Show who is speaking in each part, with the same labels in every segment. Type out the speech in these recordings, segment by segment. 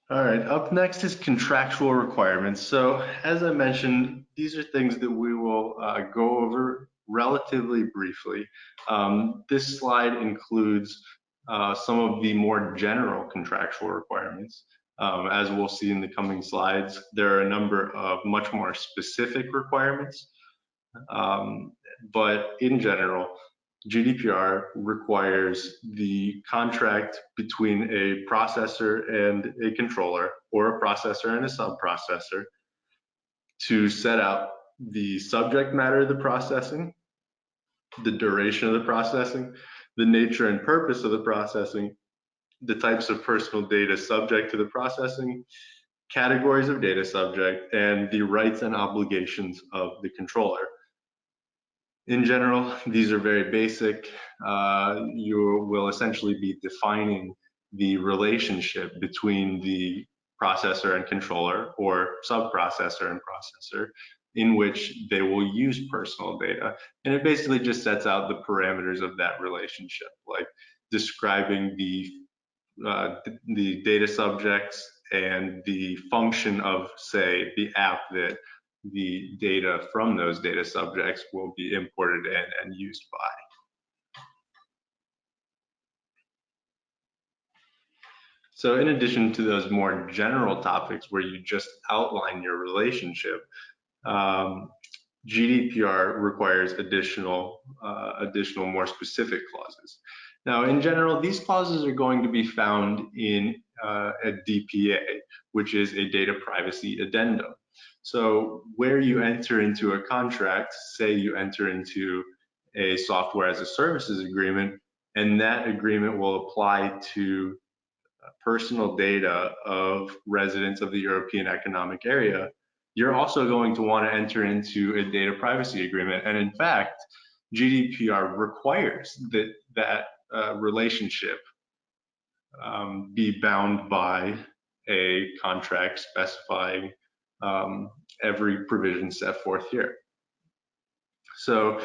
Speaker 1: All right, up next is contractual requirements. So, as I mentioned, these are things that we will go over relatively briefly. This slide includes some of the more general contractual requirements. As we'll see in the coming slides, there are a number of much more specific requirements. Um, but in general, GDPR requires the contract between a processor and a controller, or a processor and a subprocessor, to set out the subject matter of the processing, the duration of the processing, the nature and purpose of the processing, the types of personal data subject to the processing, categories of data subject, and the rights and obligations of the controller. In general, these are very basic. You will essentially be defining the relationship between the processor and controller, or subprocessor and processor, in which they will use personal data. And it basically just sets out the parameters of that relationship, like describing the data subjects and the function of, say, the app that the data from those data subjects will be imported in and used by. So in addition to those more general topics where you just outline your relationship, GDPR requires additional more specific clauses. Now, in general, these clauses are going to be found in a DPA, which is a data privacy addendum. So where you enter into a contract, say you enter into a software as a services agreement, and that agreement will apply to personal data of residents of the European Economic Area, you're also going to want to enter into a data privacy agreement. And in fact, GDPR requires that relationship be bound by a contract specifying every provision set forth here. So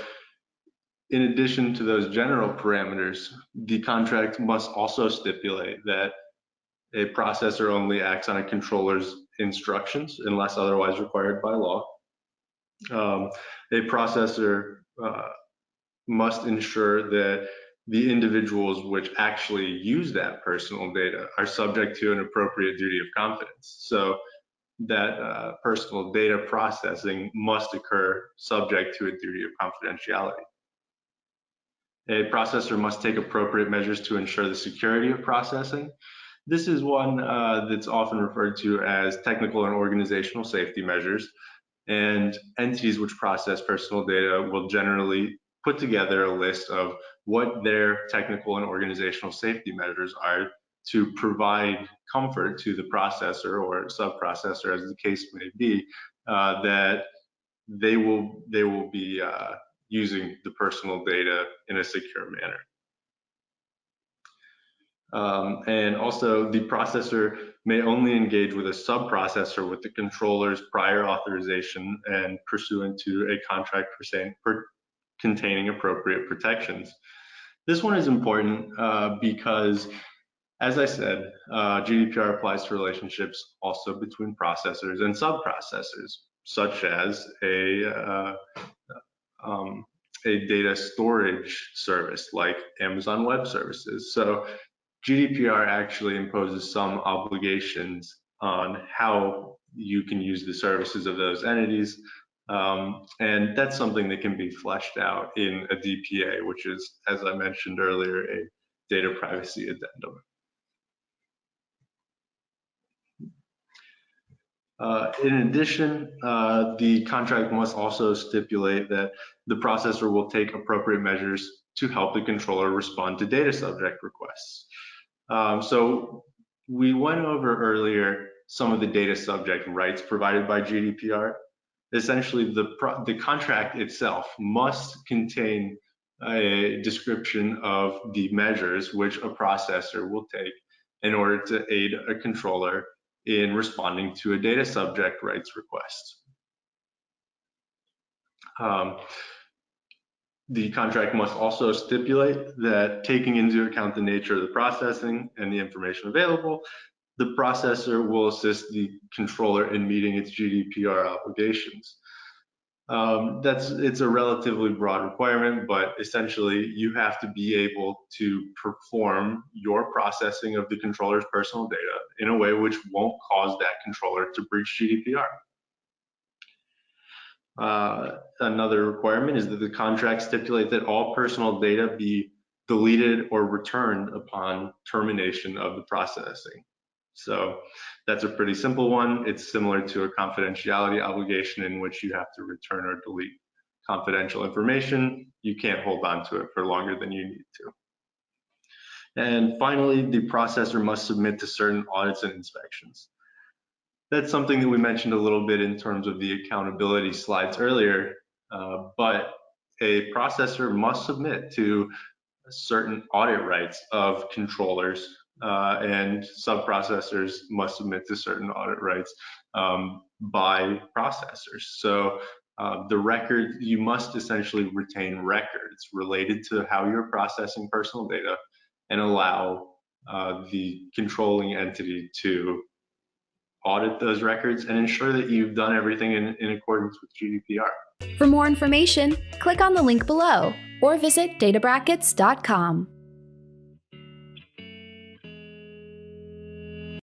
Speaker 1: in addition to those general parameters, the contract must also stipulate that a processor only acts on a controller's instructions unless otherwise required by law. A processor must ensure that the individuals which actually use that personal data are subject to an appropriate duty of confidence. So that personal data processing must occur subject to a duty of confidentiality. A processor must take appropriate measures to ensure the security of processing. This is one that's often referred to as technical and organizational safety measures, and entities which process personal data will generally put together a list of what their technical and organizational safety measures are to provide comfort to the processor or subprocessor, as the case may be, that they will be using the personal data in a secure manner. And also, the processor may only engage with a subprocessor with the controller's prior authorization and pursuant to a contract containing appropriate protections. This one is important because, as I said, GDPR applies to relationships also between processors and subprocessors, such as a data storage service like Amazon Web Services. So GDPR actually imposes some obligations on how you can use the services of those entities, and that's something that can be fleshed out in a DPA, which is, as I mentioned earlier, a data privacy addendum. In addition, the contract must also stipulate that the processor will take appropriate measures to help the controller respond to data subject requests. So we went over earlier some of the data subject rights provided by GDPR. Essentially, the contract itself must contain a description of the measures which a processor will take in order to aid a controller in responding to a data subject rights request. The contract must also stipulate that, taking into account the nature of the processing and the information available, the processor will assist the controller in meeting its GDPR obligations. It's a relatively broad requirement, but essentially you have to be able to perform your processing of the controller's personal data in a way which won't cause that controller to breach GDPR. Another requirement is that the contract stipulate that all personal data be deleted or returned upon termination of the processing. So that's a pretty simple one. It's similar to a confidentiality obligation in which you have to return or delete confidential information. You can't hold on to it for longer than you need to. And finally, the processor must submit to certain audits and inspections. That's something that we mentioned a little bit in terms of the accountability slides earlier, but a processor must submit to certain audit rights of controllers, and sub-processors must submit to certain audit rights by processors. So you must essentially retain records related to how you're processing personal data and allow the controlling entity to audit those records and ensure that you've done everything in accordance with GDPR.
Speaker 2: For more information, click on the link below or visit databrackets.com.